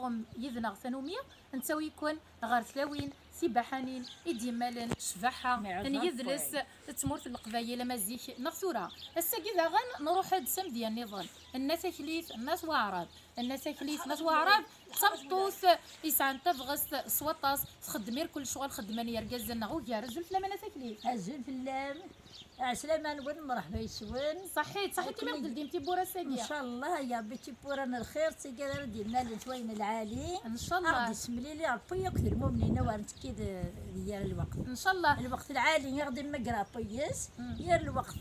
غم يذنغ ثانومية نتاوي يكون غير ثلاوين سيبا حنين إدي مالن شفاحة يذلس تمورت القبايل مازيك نغثورة هسا كذا غن نروح هاد السم ديال النظام الناس كليف الناس واعراب الناس كليف ناس واعراب تبطوث يسعن تبغس سوطاس تخدمير كل شغل خدماني يرجز نغو يا زلف لما ناس كليف زلف اللام عسلامة نون مرحبا يسون صحيت كيما قلت ديمتي بورا ساقيه ان شاء الله يا بيتي بورانا الخير تيقدر ديالنا لتوين العالي ان شاء الله غادي تسملي لي ربي يكثر المؤمنين وانت كيد ديال الوقت ان شاء الله الوقت العالي يغدي مقرا بيس يا الوقت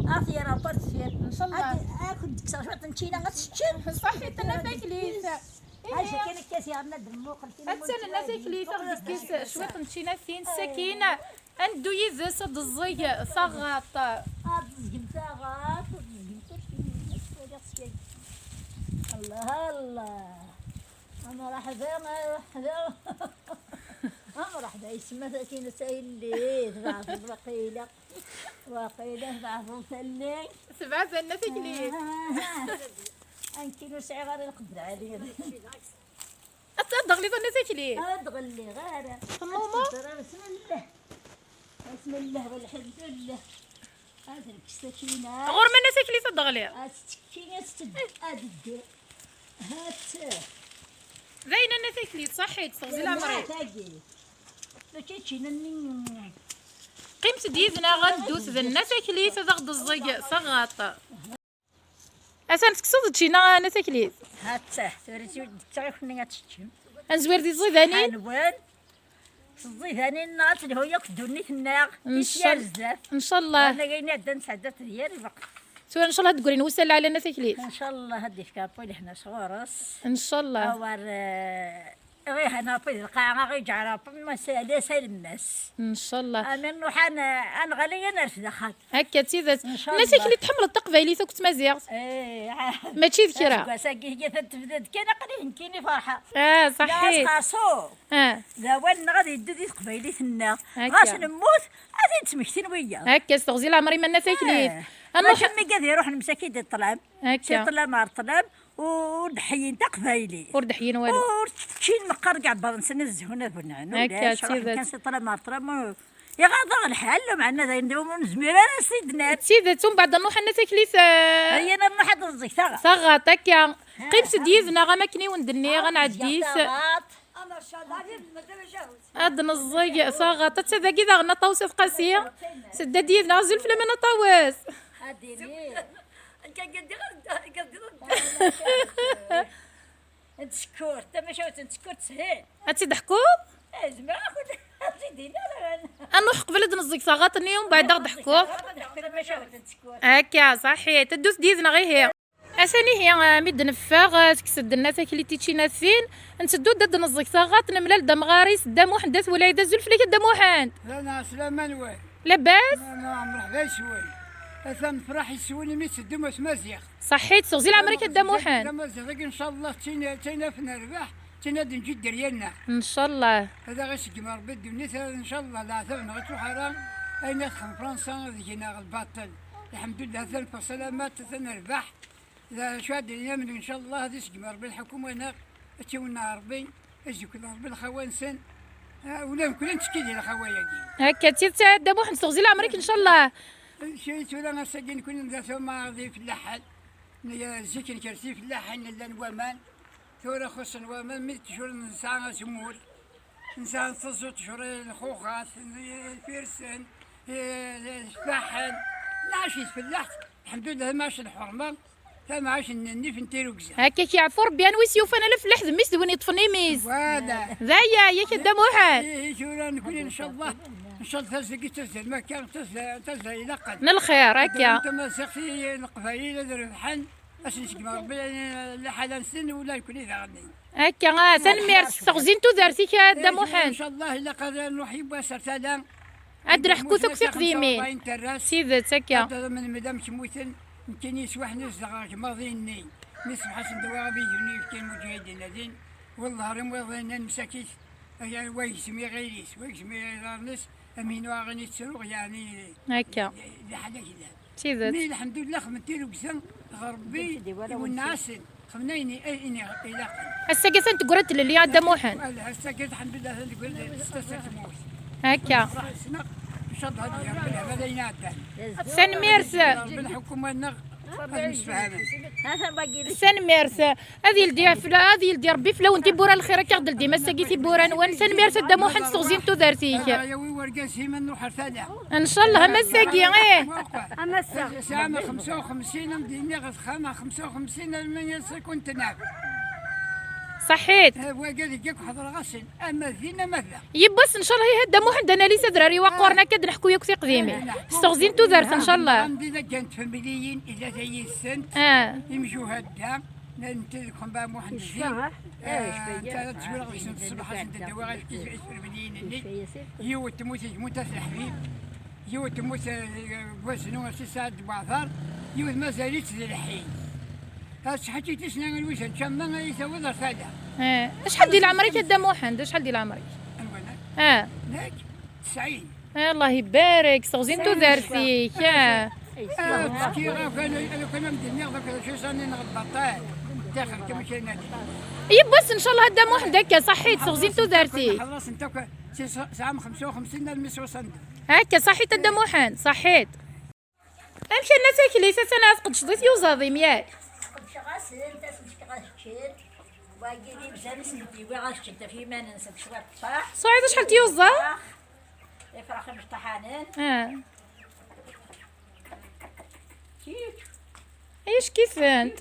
عرفتي يا رابط فين ان شاء الله كنت كسر شويه تنشينا غتشتم صحيت انا فاكليت هاشا كاين كاس يا دمو قلتي حتى الناس كليت كيس شويه تنشينا فين سكينه اندو يزس هاد الزي ثغط الله انا راح مرحبا يسمى ساكنة سايلي تبعث الوقيلة تبعث الثلي سبعة الناس كليت انكيلو سعي غير نقدر عليه أتدغلي الناس كليت ادغلي غير ماما بسم الله والحمد لله هذا السكينة غور من الناس كليت تدغلي السكينة ستدق هات زين الناس كليت صحيت تغزل عمري قيمت ديزنا غدوس ذا الناس كليت تاخد الزي صغاط أسان تكسد تشينا ناس كليت هات توريتي تعرفني غتشتم انزوير دي الزي ذاني حنوان الزي ثاني الناس اللي هو ياكدوني في النار ان شاء الله ان شاء الله انا جايين عندنا نسعدات ديالي الوقت سواء ان شاء الله تقولي نوسل على الناس كليت ان شاء الله هدي في كابول حنا صغارس ان شاء الله اور غير هنا في القاعه غير جعرا ما سال الناس ان شاء الله انا نروح انا غالي نرفد دخل هكا تيزات الناس كليت تحمل التقبايلي كنت مزيغ ماشي ذكرى ساكي هي تنتفدت كاين قليل كايني فرحه صحيح خاصو زوال غادي يدي قبايلي ثنا غاش نموت غادي نتمكتين ويا هكا استغزي العمري من الناس كليت انا شمي قادي يروح المساكين ديال الطلام هكا طلام مع الطلام ودحيين تا قبايلي وردحيين والو وشين مقر كاع بنسن الزهونه بنعنو هكا تيزات كان سي طلام مع الطلام يا غاضا الحال معنا ذا ندوم زميره سيدنا تيزات ومن بعد نروح الناس كليت هي انا نروح هاد الزيك صغات هكا قيمت ديزنا غماكني وندني غنعديس انا هاد نزي صغات تذا كذا غنا طوسه قاسيه سدا ديزنا زلف لما نطوس هاديني انت شكور انت ما شاوت انت شكور تسهل تضحكوا زعما زيدينا نروح قبل نزيك صاغاتني ومن بعد ضحكوا هكا صحيح تدوس ديزنا غير هي اساني هي ميد نفاغ تكسد الناس كلي تيتشينا فين نسدو دد نزيك صاغات نملال دم غاريس دم وحدث ولا يدا زلف لك دم وحد لا سلام نوال لاباس مرحبا شوي اثم فرح يسوني ميت الدم مزيغ صحيت سوزي العمري كدم وحد مزيغ ان شاء الله تينا في نربح تينا نجد ديالنا ان شاء الله هذا غير مر بدي ونثر ان شاء الله لا ثمن غتروح حرام اين خم فرنسا ذينا الباطل الحمد لله ثلاث سلامات تنربح اذا شاد اليمن ان شاء الله هذا سجمر بالحكومه هنا تيونا ربي اجيك ربي الخوانسن ولا كلنا تشكيلي الخوايا دي هكا تيتعدى واحد سوزي العمريك ان شاء الله شي تولا نسجن كنا ندافعوا مع ضيف اللحن زيكن كرسي في اللحن لا نوامان ثورة خص نوامان 100 شهور نسعى سمول نسعى 6 شهور الخوخات الفرسان الفحل نعيش في اللحن الحمد لله ماشي الحرمه ما عاش النيف نتيرو كزا هكا كيعفو ربي انا ويسيوف انا لفلح ذميس دوين يطفني ميز فوالا ذايا يا كدا موحد شورا نكون ان شاء الله ان شاء الله تزكي تزل ما كان تزل الى قد نالخير هكا انت ما سقسي القبايل الربحان اش نسكب ربي لا حالا نسن ولا يكون اذا غني هكا سنمير تغزينتو دارتي كدا موحد ان شاء الله الا قدر نروح يبا سرتالا ادرح كوثك في قديمين سيدت هكا من مدام تموتن يمكن يسوح نزغ ماضيني نسمح حسن دوابي يوني في المجاهدين الذين والله رم وضعنا مساكيت يعني ويسمي غيريس ويسمي غيرنس امين واغني تسروق يعني هكا لحدا كذا سيدت الحمد لله خمنتي له كسن غربي والناس خمنيني اي اني الى هسا كي تقرت اللي عند موحن هسا كي الحمد لله تقول استسر تموت هكا سنق شد هذه هذا ينادى سن ميرس بالحكومه النغ هذا باقي سن ميرس هذه الدي فلا هذه الدي ربي فلا وانت بورا الخير كاغدل دي ما ساقيتي بورا وان سن ميرس دا موحن تغزين تو دارتيك يا وي ورقاسي من نروح ثلاثه ان شاء الله ما ساقي اما الساعه سامة 55 مدينة غسخانة 55 من يسكن تنام صحيت هو قال لك حضر غسل اما فينا مثلا يبس ان شاء الله يهدى موحن دانا ليس دراري وقورنا كاد نحكو ياك قديمي استغزين تو دارت ان شاء الله اذا كانت فاميليين اذا جاي السنت يمشوا هدا ننتلكم بقى محدثين ثلاث شهور غير الصبح عشان تدوا غير كيف فاميليين اللي يو تموت الحبيب يو تموت وزنو 6 ساعات بعثار يو ما زالت الحين هاش حكيت سنة الوجه كم يسوي ذا فدا شحال ديال عمرك يا دا موحن شحال ديال عمرك انا لك 90 الله يبارك صغزين تو دارتيك كي كانوا مدينين ذاك شي سنه نغبطال داخل كما كاين نادي يبس ان شاء الله دا موحن داك صحيت صغزين تو دارتيك خلاص انت ساعه 55 المس وصند هكا صحيت دا موحن صحيت امشي الناس كلي سنه قد شديت يوزاضيم ياك غاسل تسمش غاشكير باقي لي بزاف سنتي وغاشكير في ما ننسى شويه صح صعيد شحال تيوزا يفرح مشطحانين ايش كيف انت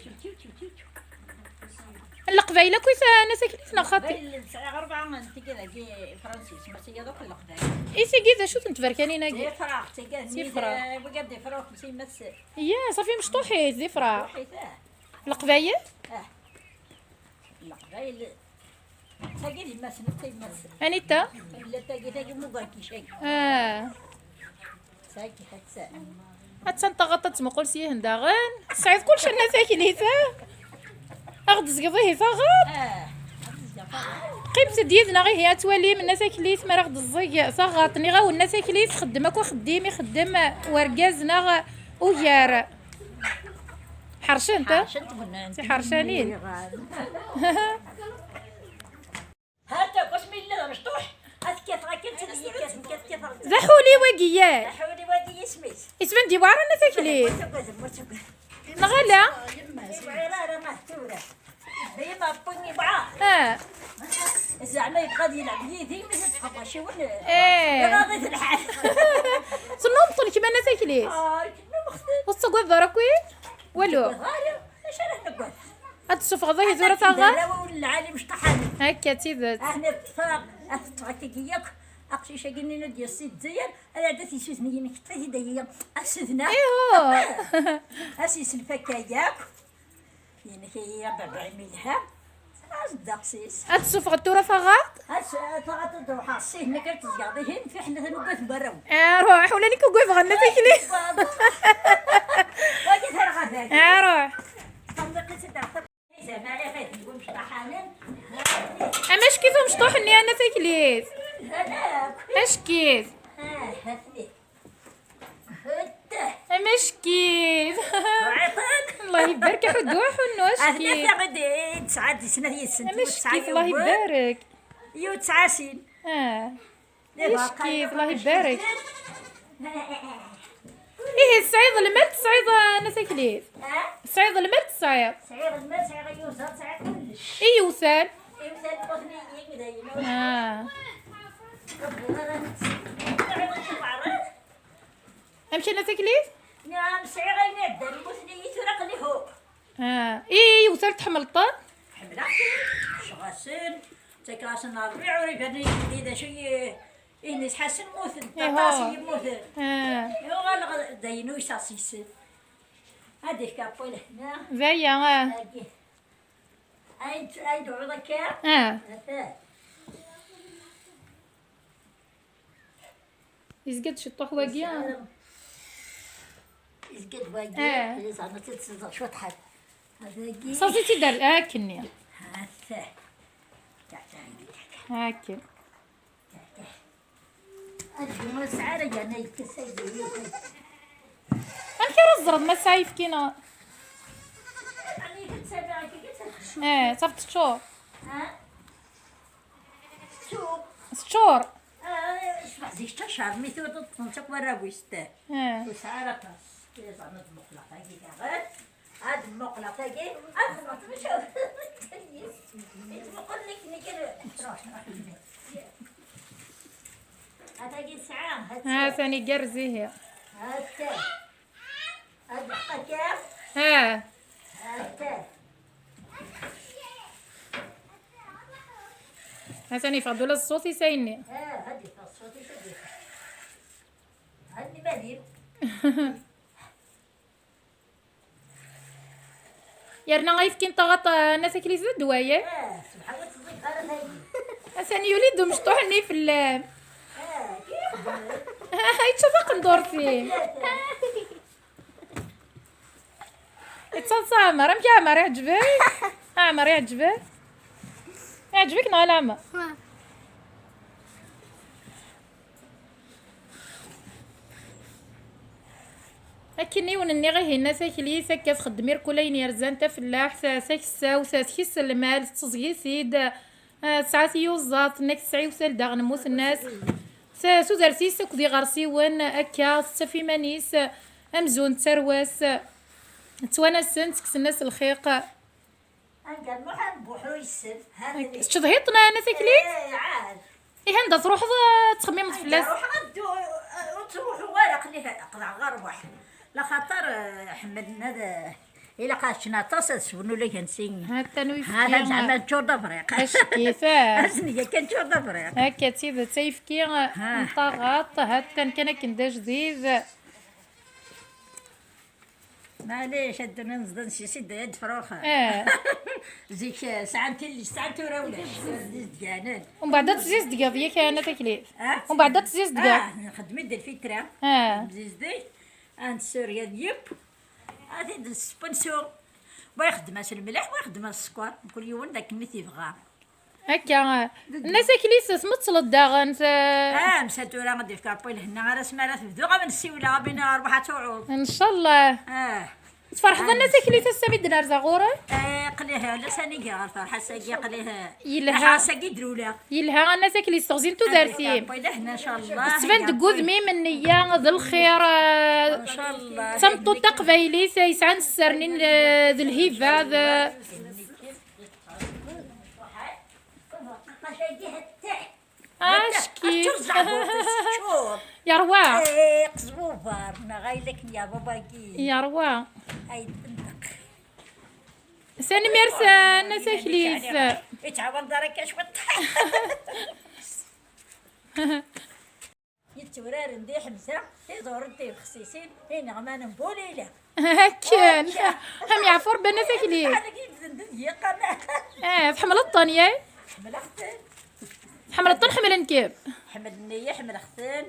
القبايله كيف انا ساكنين خاطي أربعة انت كذا جي فرنسيس بس هي دوك القبايل ايسي كذا شو تنتفركانين هكا دي فراغ تيكا فراغ بقد دي فراغ تسي مس يا صافي مشطوحيت دي فراغ حيثاه القبايل القبايل تاقي ما سنتي مس انيتا لا تاقي مو باكي شيء ساكي حتى حتى غطت مقول سيه نداغن سعيد كلشي الناس ساكنيتا اغد زقضيه فغط قيمت ديالنا غير هي توالي من الناس كليت ما راغد الزيق صغاطني غا والناس كليت خدمك وخديم يخدم ورقازنا ويار حرشنت سي حرشانين هاتا بسم الله مشطوح هات كيف غاكنت كيف زحولي وقيا زحولي وقيا اسميت اسمن دي وارا الناس كليت نغلا لا مهتوره هي ما بني بعا زعما يبغى يلعب يدي ما تفهم شي ولا راضي الحال صنوم طول كيما الناس كليت وصقوا ضركوي ولو اش انا نقول هاد الصفغه ظهي زوره صغار ولا عالي مش طحن هكا تيزات احنا فراغ تغتيك اقشي شاقلنا ديال السيد زيان انا عدتي سوزني نكتفي دايا اسدنا ايوا اسيس الفكاياك يعني هي بابا ملها داكسيس هاد الصفغه تورا فغاط فغاط تروح الصيه نكرت زيادين في حنا نوقف براو روح ولا نيكو قوي غنى تاكلي واجي ترى غادي روح زعما فات نقول مش طحانين اماش كيف مشطوحني انا تاكليت اش كيف اماش كيف الله يبارك حدوح ونوش كيف غادي 9 سنه هي السنه اماش كيف الله يبارك يو 9 سنين اش كيف الله يبارك ايه الصعيد المال الصعيد انا تاكليت الصعيد المال الصعيد صعيد المال صعيد يوصل صعيد كلش اي يوصل يوصل قطني يقدر امشي انا تاكليت نعم صعيد يقدر المثني يترق لي هو اي يوصل تحملطه حملتي شغاسين تكاسن الربيع وريبني اذا شي إني تحسن موثن تطاسي موثن يوغا داينو يساسيس هادي كابول هنا زيا أي دعوة كا يزقد شطوح واقيا يزقد واقيا زعما تتصدق شو تحد هذاكي صافي تدار كني هاكا هاكا الجمعة سعارة جانا يكسيدي أمكي رزرد ما سايف كينا يعني كنت سابعة كي صافت شو شوف 6 شهور. شبح زيك تشهر ميثود تنشق ورا ويسته وسعرة زعما المقلة تاعي هاد المقلة تاعي هاد مش نقول لك نكر هاد ساعة ها ثاني جرزي هي. هاد حقا كاف ها ثاني فضل الصوت يسيني. هادي الصوت يسدي هادي مالي يرنا غيفكين طغط ناس كليس الدوايه. سبحان الله تصدق انا هادي ثاني يوليدو مشطوحني في اللام. كيف هاي تشوفق ندور فيه. اتصل عمر امشي عمر يعجبك. عمر يعجبك نهار عمر. أكني ونني غير هنا ساكلي ساكت خدمير كلين يرزان تا فلاح ساكسا وساكيس المال تصغي سيد ساعات يوزات نك سعي وسال داغ نموت الناس سوزرسي سكذي غرسي وين أكا في مانيس أمزون ترواس توانسن تكس الناس الخيق. قال ما حنبوحو يسد هذا شضهيطنا انا ساكلي عاد ايه هندا تروح تخمم فلاس روح غدو وتروح ورق اللي قطع غربح لا خاطر حمد هذا الا قاشنا تصل شنو اللي كنسين هذا هذا زعما تشور دفريق اش كيفاه اشني كان تشور دفريق هكا تيد تيفكي نطاغط هاد كان كندا جديد معليش هادونا نزيد شي سيد يد فروخه زيك ساعتين ولا ديالنا ومن بعد تزيز دقا ديك انا تكليف ومن بعد تزيز دقا نخدم يد الفكره بزيز دي عند سوريا ديب هذه السبونسور ويخدم الملح ويخدم السكر كل يوم داك اللي تيبغى هكا الناس كليس سمتصل الداغن مساتو راه غادي في كابويل هنا راه سمارات بدو غا نسيولا غابينا ربحة تعوض ان شاء الله. تفرح الناس كليس السامي ديال زغوره قليها لا ساني كاع الفرحه ساقي قليها يلها ساقي دروله يلها الناس كليس تغزين تو زارتي كابويل هنا ان شاء الله تبان دقوذ ميم النية ذو الخير ان شاء الله تمطو تقبايلي سيسعن السرنين ذو الهيفا اشكي يا روا قزبوبه ما غايلك يا باباكي يا روا اي ساني ميرسان ناس كليس يتعاون دارك اش يتورار ندي حمزه يدور ندي خصيصين هنا غمان نبوليله هكا هم يعفر بناس كليس انا كيف ندي قناه تحمل الطنيه حمل اختين حمل الطن حمل نكيب حمل النيه حمل اختين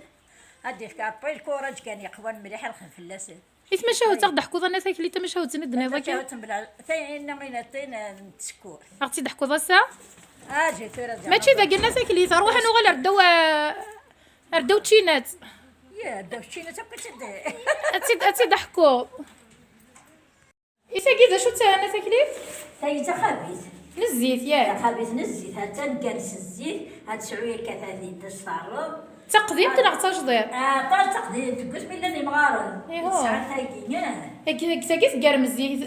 هادي كابي الكوراج كان يقوان مليح الخف اللسان اسم شهو تاخد حكوضه الناس كلي تم شهو تندنا ذاك ثاني مينتين نتسكور اختي تحكوضه الساعه جيت راه ماشي ذاك الناس كلي تروح نغل ردو تشينات يا دوشينا تبكي اتسي ضحكو إيسا كذا شو تسوي الناس كلي تايتا خبيث نزيت ياك خبيث نزيت هاد نقرس الزيت هاد شويه كثاثين تستعرض تقديم تنعطى جدير طاج تقديم تقول بلا اللي مغارن ساعه ثاقي كيف قرم الزيت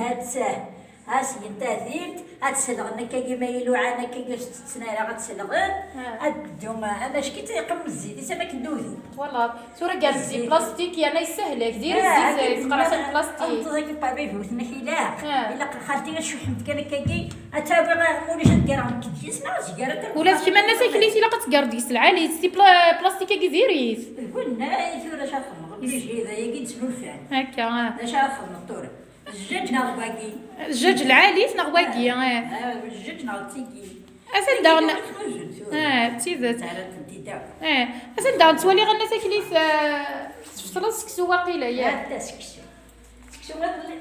هاد ساه هاسين تاثيرت هتسلغن كيما يلو عنا كي تسنايا غتسلغن هادوما انا شكي تيقم الزيت يسمك ندوذي والله صورة قال الزيت بلاستيك يعني يسهلك دير الزيت تقراص البلاستيك انت ذاك الطبيب وثنحيلا الا خالتي شو حمد كان كاكي اتابع موليش تقرا كيسنا زياره ولا كيما الناس كليتي الا قتقرا ديك العالي تسي بلاستيك كي ديريت قلنا ثورة شافهم بيجي هذا يجي تسلو الفعل هكا شافهم الطور الزجاج نغواكي الزجاج العالي تنغواكي الزجاج نغتيكي اسن داغن تيزات اسن داغن تولي غنى تاكلي في سكسو واقيلا ياك سكسو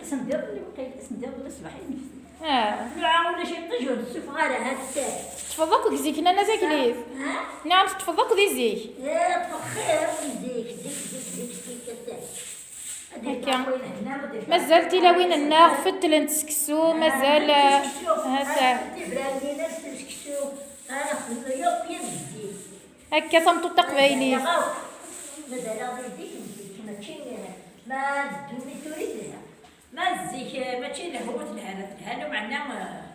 سندير اللي بقيت سندير الصباحين لا ولا شي طيجون شوف غير هاد تفضلك زيك انا تاكلي نعم تفضلك ذي زيك يا بخير زيك هكا مازال تلاوين النار فتل نتسكسو مازال هسا هكا تمطو تقبايلي ما تزيك ماشي لهوت لها معنا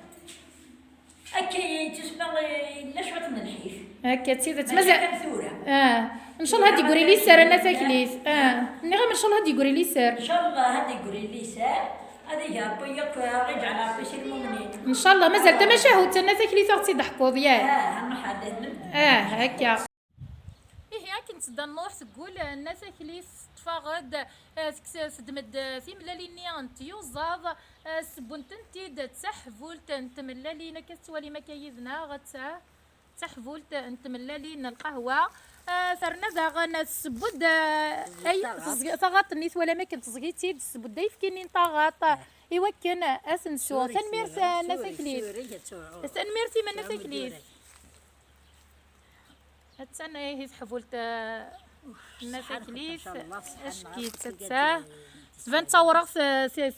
هكا تسمى الا شويه من الحيش هكا تسيدت مازال كنثوره ان شاء الله هادي يقولي لي سار انا تاكليت ني غير ان شاء الله هادي يقولي لي سار ان شاء الله هادي يقولي لي سار هذه يا ربي يجعل ربي شي المؤمنين ان شاء الله مازال تا ما شاهدت انا تاكليت اختي ضحكوا ياك هنحدد هكا كنت نروح تقول الناس كليس تفاقد تدمد في ملاليني انت يوزاض سبون تنتيد تسحفول تملالينا كتوالي ما كيدنا غتا تحفول تملالينا القهوه ثرنا داغن سبود اي طاغط نيت ولا ما كنت صغيتي سبود دايف كاينين طاغط ايوا كان اسنسو تنميرت الناس كليس تنميرتي من الناس كليس هتسنى هي حفولت الناس كليس اش كيتسا سبان تصور سي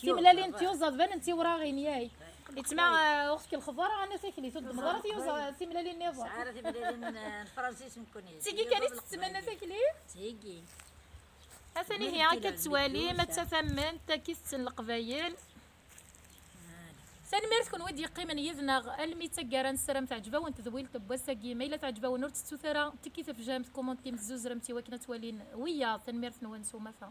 ملالين تيوزا سبان انت ورا غينياي يتسمع اختك الخضره انا ساكلي تود مضره تيوزا سي ملالين نيفا عارفه ملالين الفرنسيس مكوني تيجي كانت تتمنى ساكلي تيجي حسني هي كتوالي ما تثمن تكيس القبايل ثاني ميرت كون ودي قيمن يذنغ الميتا كاران سرام تعجبا وانت ذويل تبوسا كيما الا تعجبا ونور تستثرا تكي تفجام كومونتي مزوز رمتي وكنا توالين ويا ثاني ميرت نوانسو مثلا